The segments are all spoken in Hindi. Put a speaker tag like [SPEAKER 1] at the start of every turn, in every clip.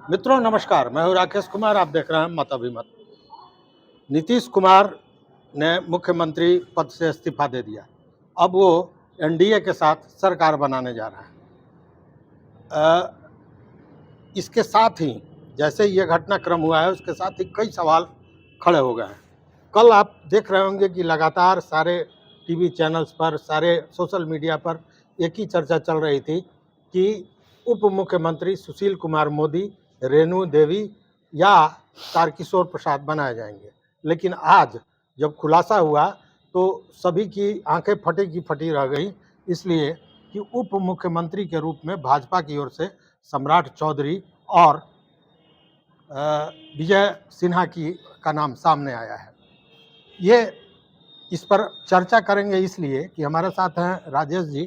[SPEAKER 1] मित्रों नमस्कार, मैं हूं राकेश कुमार। आप देख रहे हैं मत अभिमत। नीतीश कुमार ने मुख्यमंत्री पद से इस्तीफा दे दिया। अब वो एनडीए के साथ सरकार बनाने जा रहा है। इसके साथ ही जैसे ये घटनाक्रम हुआ है उसके साथ ही कई सवाल खड़े हो गए हैं। कल आप देख रहे होंगे कि लगातार सारे टीवी चैनल्स पर, सारे सोशल मीडिया पर एक ही चर्चा चल रही थी कि उप मुख्यमंत्री सुशील कुमार मोदी, रेणु देवी या तारकिशोर प्रसाद बनाए जाएंगे। लेकिन आज जब खुलासा हुआ तो सभी की आंखें फटी की फटी रह गई, इसलिए कि उप मुख्यमंत्री के रूप में भाजपा की ओर से सम्राट चौधरी और विजय सिन्हा का नाम सामने आया है। ये इस पर चर्चा करेंगे इसलिए कि हमारे साथ हैं राजेश जी,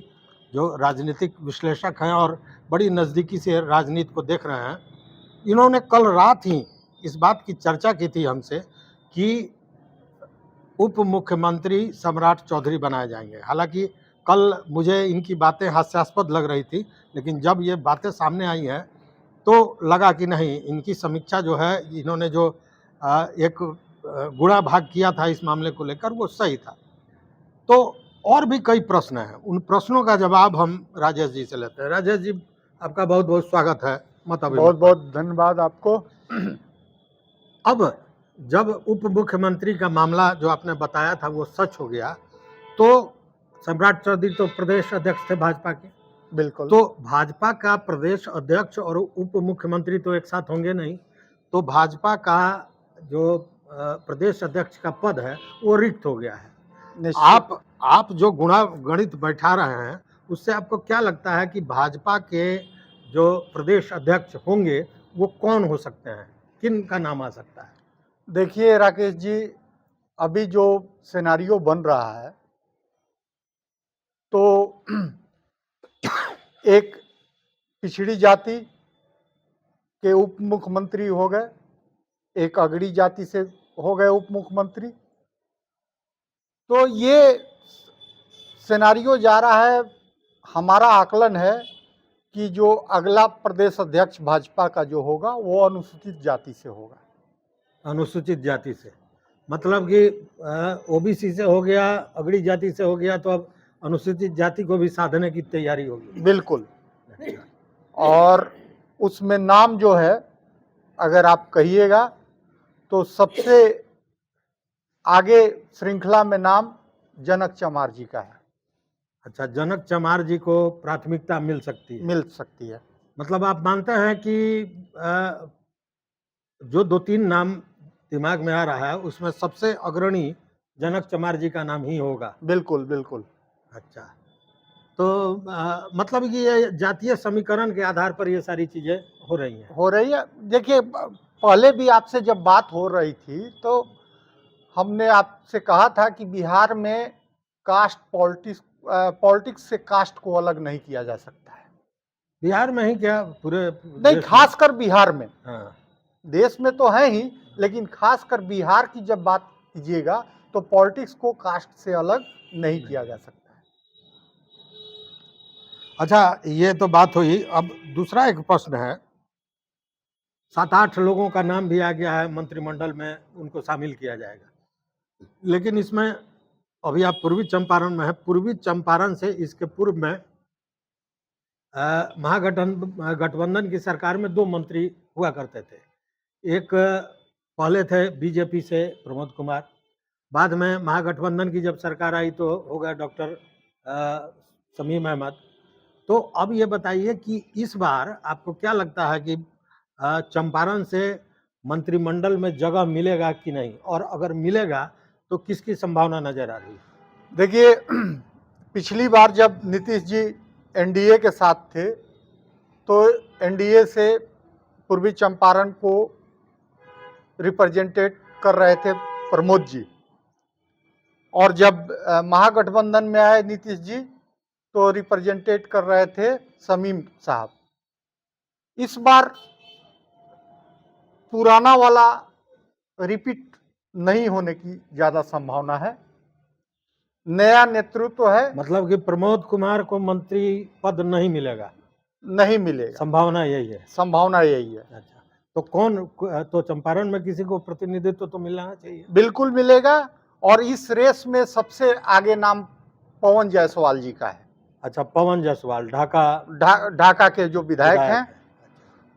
[SPEAKER 1] जो राजनीतिक विश्लेषक हैं और बड़ी नज़दीकी से राजनीति को देख रहे हैं। इन्होंने कल रात ही इस बात की चर्चा की थी हमसे कि उप मुख्यमंत्री सम्राट चौधरी बनाए जाएंगे। हालांकि कल मुझे इनकी बातें हास्यास्पद लग रही थी, लेकिन जब ये बातें सामने आई हैं तो लगा कि नहीं, इनकी समीक्षा जो है, इन्होंने जो एक गुणा भाग किया था इस मामले को लेकर, वो सही था। तो और भी कई प्रश्न हैं, उन प्रश्नों का जवाब हम राजेश जी से लेते हैं। राजेश जी, आपका बहुत बहुत स्वागत है मत अभिमत।
[SPEAKER 2] बहुत बहुत धन्यवाद आपको।
[SPEAKER 1] अब जब उप मुख्यमंत्री का मामला जो आपने बताया था वो सच हो गया, तो सम्राट चौधरी तो प्रदेश अध्यक्ष थे भाजपा के।
[SPEAKER 2] बिल्कुल।
[SPEAKER 1] तो भाजपा का प्रदेश अध्यक्ष और उप मुख्यमंत्री तो एक साथ होंगे नहीं, तो भाजपा का जो प्रदेश अध्यक्ष का पद है वो रिक्त हो गया है। आप जो गणित बैठा रहे हैं उससे आपको क्या लगता है कि भाजपा के जो प्रदेश अध्यक्ष होंगे वो कौन हो सकते हैं, किन का नाम आ सकता है?
[SPEAKER 2] देखिए राकेश जी, अभी जो सिनेरियो बन रहा है तो एक पिछड़ी जाति के उप मुख्यमंत्री हो गए, एक अगड़ी जाति से हो गए उप मुख्यमंत्री। तो ये सिनेरियो जा रहा है। हमारा आकलन है कि जो अगला प्रदेश अध्यक्ष भाजपा का जो होगा वो अनुसूचित जाति से होगा।
[SPEAKER 1] अनुसूचित जाति से मतलब कि ओबीसी से हो गया, अगड़ी जाति से हो गया, तो अब अनुसूचित जाति को भी साधने की तैयारी होगी।
[SPEAKER 2] बिल्कुल। और उसमें नाम जो है, अगर आप कहिएगा तो सबसे आगे श्रृंखला में नाम जनक चमार जी का है।
[SPEAKER 1] अच्छा, जनक चमार जी को प्राथमिकता मिल सकती है। मतलब आप मानते हैं कि जो 2-3 नाम दिमाग में आ रहा है उसमें सबसे अग्रणी जनक चमार जी का नाम ही होगा।
[SPEAKER 2] बिल्कुल बिल्कुल।
[SPEAKER 1] अच्छा, तो मतलब कि ये जातीय समीकरण के आधार पर ये सारी चीजें हो रही
[SPEAKER 2] है। देखिए, पहले भी आपसे जब बात हो रही थी तो हमने आपसे कहा था कि बिहार में कास्ट पॉलिटिक्स से कास्ट को अलग नहीं किया जा सकता है।
[SPEAKER 1] बिहार में ही क्या, पूरे
[SPEAKER 2] नहीं, खासकर बिहार में।
[SPEAKER 1] हाँ।
[SPEAKER 2] देश में तो है ही, लेकिन खासकर बिहार की जब बात कीजिएगा तो पॉलिटिक्स को कास्ट से अलग नहीं किया जा सकता है।
[SPEAKER 1] अच्छा, ये तो बात हुई। अब दूसरा एक प्रश्न है, 7-8 लोगों का नाम भी आ गया है मंत्रिमंडल में, उनको शामिल किया जाएगा। लेकिन इसमें अभी आप पूर्वी चंपारण में है, पूर्वी चंपारण से इसके पूर्व में महागठबंधन की सरकार में 2 मंत्री हुआ करते थे। एक पहले थे बीजेपी से प्रमोद कुमार, बाद में महागठबंधन की जब सरकार आई तो हो गया डॉक्टर शमीम अहमद। तो अब ये बताइए कि इस बार आपको क्या लगता है कि चंपारण से मंत्रिमंडल में जगह मिलेगा कि नहीं, और अगर मिलेगा तो किसकी संभावना नजर आ रही है?
[SPEAKER 2] देखिए, पिछली बार जब नीतीश जी एनडीए के साथ थे तो एनडीए से पूर्वी चंपारण को रिप्रेजेंटेट कर रहे थे प्रमोद जी, और जब महागठबंधन में आए नीतीश जी तो रिप्रेजेंटेट कर रहे थे शमीम साहब। इस बार पुराना वाला रिपीट नहीं होने की ज्यादा संभावना है। नया नेतृत्व है।
[SPEAKER 1] मतलब कि प्रमोद कुमार को मंत्री पद नहीं मिलेगा?
[SPEAKER 2] नहीं मिलेगा,
[SPEAKER 1] संभावना यही है।
[SPEAKER 2] संभावना यही है।
[SPEAKER 1] अच्छा, तो तो चंपारण में किसी को प्रतिनिधित्व तो मिलना चाहिए।
[SPEAKER 2] बिल्कुल मिलेगा। और इस रेस में सबसे आगे नाम पवन जायसवाल जी का है।
[SPEAKER 1] अच्छा, पवन जायसवाल
[SPEAKER 2] ढाका के जो विधायक हैं,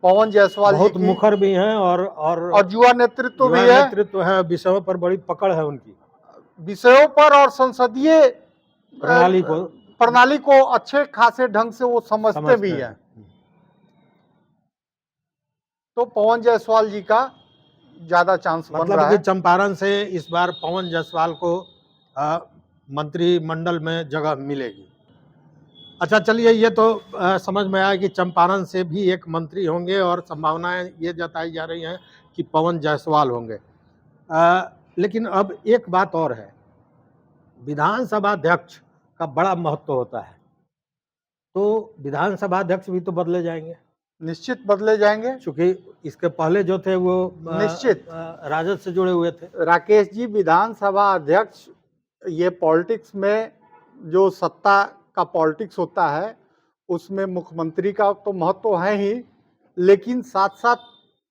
[SPEAKER 2] पवन जायसवाल जी
[SPEAKER 1] बहुत
[SPEAKER 2] की
[SPEAKER 1] मुखर भी हैं और
[SPEAKER 2] युवा नेतृत्व भी
[SPEAKER 1] युवा
[SPEAKER 2] है।
[SPEAKER 1] नेतृत्व है, विषयों पर बड़ी पकड़ है उनकी,
[SPEAKER 2] विषयों पर और संसदीय
[SPEAKER 1] प्रणाली
[SPEAKER 2] को अच्छे खासे ढंग से वो समझते भी हैं। तो पवन जायसवाल जी का ज्यादा चांस बन
[SPEAKER 1] मतलब
[SPEAKER 2] रहा
[SPEAKER 1] कि
[SPEAKER 2] है।
[SPEAKER 1] चंपारण से इस बार पवन जायसवाल को मंत्रिमंडल में जगह मिलेगी। अच्छा, चलिए, ये तो समझ में आया कि चंपारण से भी एक मंत्री होंगे और संभावनाएं ये जताई जा रही हैं कि पवन जायसवाल होंगे। लेकिन अब एक बात और है, विधानसभा अध्यक्ष का बड़ा महत्व होता है, तो विधानसभा अध्यक्ष भी तो बदले जाएंगे।
[SPEAKER 2] निश्चित बदले जाएंगे,
[SPEAKER 1] क्योंकि इसके पहले जो थे वो
[SPEAKER 2] निश्चित
[SPEAKER 1] राजद से जुड़े हुए थे।
[SPEAKER 2] राकेश जी, विधानसभा अध्यक्ष, ये पॉलिटिक्स में जो सत्ता का पॉलिटिक्स होता है उसमें मुख्यमंत्री का तो महत्व है ही, लेकिन साथ साथ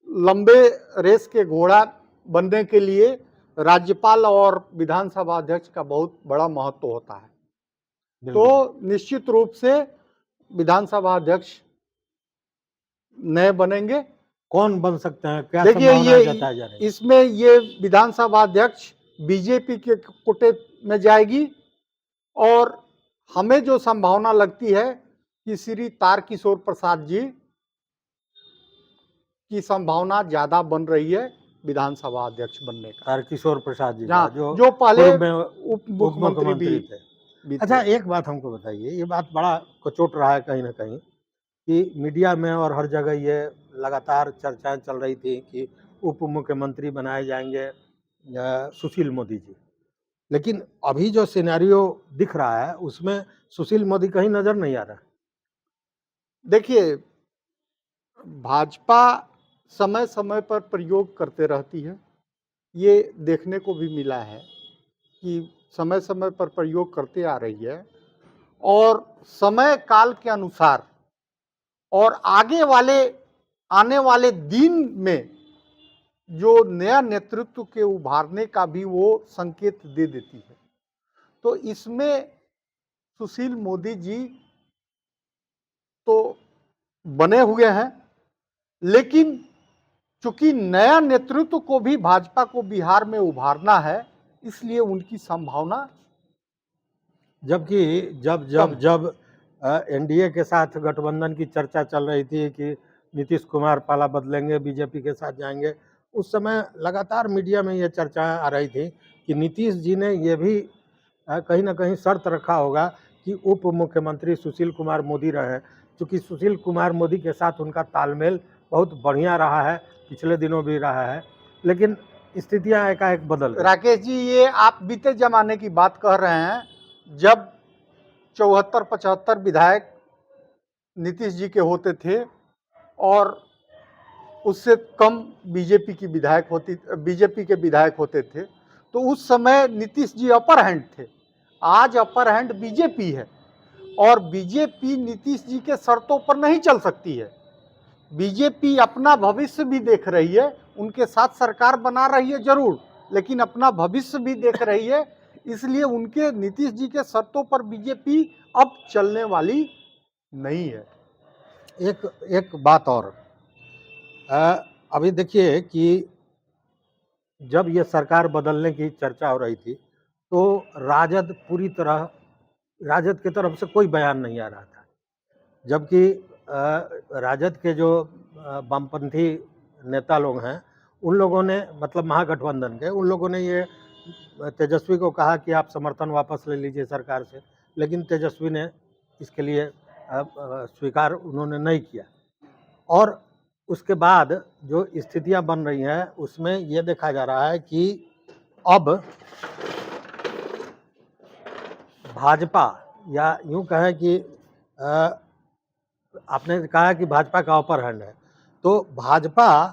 [SPEAKER 2] लंबे रेस के घोड़ा बनने के लिए राज्यपाल और विधानसभा अध्यक्ष का बहुत बड़ा महत्व होता है। तो निश्चित रूप से विधानसभा अध्यक्ष नए बनेंगे।
[SPEAKER 1] कौन बन सकते हैं, क्या
[SPEAKER 2] देखिए,
[SPEAKER 1] संभावना जताई जा रही है?
[SPEAKER 2] इसमें ये विधानसभा अध्यक्ष बीजेपी के कोटे में जाएगी और हमें जो संभावना लगती है कि श्री तारकिशोर प्रसाद जी की संभावना ज्यादा बन रही है विधानसभा अध्यक्ष बनने का।
[SPEAKER 1] तारकिशोर प्रसाद जी
[SPEAKER 2] जो पहले
[SPEAKER 1] उप मुख्यमंत्री भी थे। अच्छा, एक बात हमको बताइए, ये बात बड़ा कचोट रहा है कहीं ना कहीं कि मीडिया में और हर जगह ये लगातार चर्चाएं चल रही थी कि उप मुख्यमंत्री बनाए जाएंगे सुशील मोदी जी, लेकिन अभी जो सिनेरियो दिख रहा है उसमें सुशील मोदी कहीं नजर नहीं आ रहा।
[SPEAKER 2] देखिए, भाजपा समय समय पर प्रयोग करते रहती है, ये देखने को भी मिला है कि समय समय पर प्रयोग करते आ रही है और समय काल के अनुसार और आने वाले दिन में जो नया नेतृत्व के उभारने का भी वो संकेत दे देती है। तो इसमें सुशील मोदी जी तो बने हुए हैं, लेकिन चूंकि नया नेतृत्व को भी भाजपा को बिहार में उभारना है, इसलिए उनकी संभावना,
[SPEAKER 1] जबकि जब एनडीए के साथ गठबंधन की चर्चा चल रही थी कि नीतीश कुमार पाला बदलेंगे, बीजेपी के साथ जाएंगे, उस समय लगातार मीडिया में ये चर्चा आ रही थी कि नीतीश जी ने ये भी कहीं ना कहीं शर्त रखा होगा कि उप मुख्यमंत्री सुशील कुमार मोदी रहे, क्योंकि सुशील कुमार मोदी के साथ उनका तालमेल बहुत बढ़िया रहा है, पिछले दिनों भी रहा है, लेकिन स्थितियां एकाएक बदल गई।
[SPEAKER 2] राकेश जी, ये आप बीते जमाने की बात कह रहे हैं जब 74-75 विधायक नीतीश जी के होते थे और उससे कम बीजेपी के विधायक होते थे, तो उस समय नीतीश जी अपर हैंड थे। आज अपर हैंड बीजेपी है और बीजेपी नीतीश जी के शर्तों पर नहीं चल सकती है। बीजेपी अपना भविष्य भी देख रही है, उनके साथ सरकार बना रही है जरूर, लेकिन अपना भविष्य भी देख रही है, इसलिए उनके नीतीश जी के शर्तों पर बीजेपी अब चलने वाली नहीं है।
[SPEAKER 1] एक बात और, अभी देखिए कि जब ये सरकार बदलने की चर्चा हो रही थी तो राजद की तरफ से कोई बयान नहीं आ रहा था, जबकि राजद के जो वामपंथी नेता लोग हैं उन लोगों ने, मतलब महागठबंधन के, उन लोगों ने ये तेजस्वी को कहा कि आप समर्थन वापस ले लीजिए सरकार से, लेकिन तेजस्वी ने इसके लिए स्वीकार उन्होंने नहीं किया। और उसके बाद जो स्थितियां बन रही हैं उसमें यह देखा जा रहा है कि अब भाजपा, या यूं कहें कि आपने कहा कि भाजपा का अपर हैंड है, तो भाजपा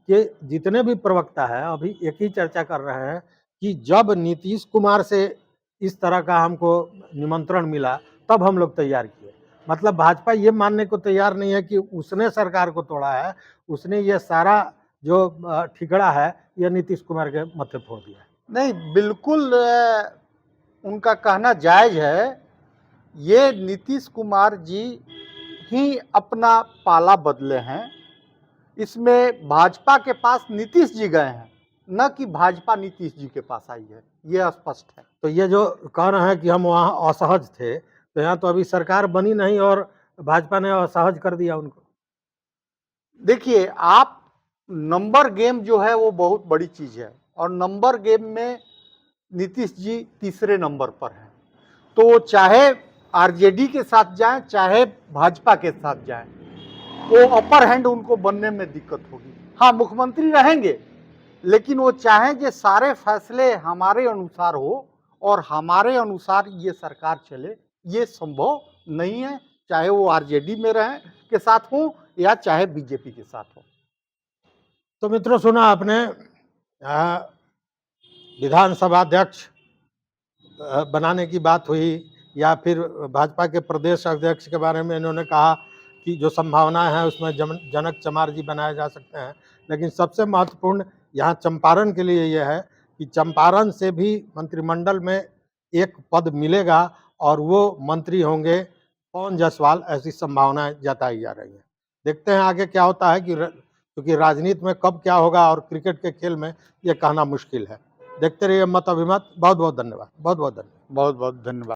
[SPEAKER 1] के जितने भी प्रवक्ता हैं अभी एक ही चर्चा कर रहे हैं कि जब नीतीश कुमार से इस तरह का हमको निमंत्रण मिला तब हम लोग तैयार किए, मतलब भाजपा ये मानने को तैयार नहीं है कि उसने सरकार को तोड़ा है, उसने ये सारा जो ठिकरा है ये नीतीश कुमार के मत्थे फोड़ दिया है।
[SPEAKER 2] नहीं, बिल्कुल उनका कहना जायज है। ये नीतीश कुमार जी ही अपना पाला बदले हैं। इसमें भाजपा के पास नीतीश जी गए हैं, न कि भाजपा नीतीश जी के पास आई है, ये स्पष्ट है।
[SPEAKER 1] तो ये जो कह रहे हैं कि हम वहाँ असहज थे, तो यहाँ तो अभी सरकार बनी नहीं और भाजपा ने असहज कर दिया उनको।
[SPEAKER 2] देखिए, आप नंबर गेम जो है वो बहुत बड़ी चीज है, और नंबर गेम में नीतीश जी तीसरे नंबर पर हैं। तो चाहे आरजेडी के साथ जाएं, चाहे भाजपा के साथ जाएं, वो अपर हैंड उनको बनने में दिक्कत होगी। हाँ, मुख्यमंत्री रहेंगे, लेकिन वो चाहें कि सारे फैसले हमारे अनुसार हो और हमारे अनुसार ये सरकार चले, ये संभव नहीं है, चाहे वो आरजेडी में रहें के साथ हो या चाहे बीजेपी के साथ हो।
[SPEAKER 1] तो मित्रों, सुना आपने विधानसभा अध्यक्ष बनाने की बात हुई, या फिर भाजपा के प्रदेश अध्यक्ष के बारे में इन्होंने कहा कि जो संभावनाएं हैं उसमें जनक चमार जी बनाए जा सकते हैं। लेकिन सबसे महत्वपूर्ण यहाँ चंपारण के लिए यह है कि चंपारण से भी मंत्रिमंडल में एक पद मिलेगा और वो मंत्री होंगे पवन जायसवाल, ऐसी संभावनाएं जताई जा रही हैं। देखते हैं आगे क्या होता है, क्योंकि राजनीति में कब क्या होगा और क्रिकेट के खेल में ये कहना मुश्किल है। देखते रहिए मत अभिमत। बहुत बहुत धन्यवाद। बहुत बहुत धन्यवाद।
[SPEAKER 2] बहुत बहुत धन्यवाद।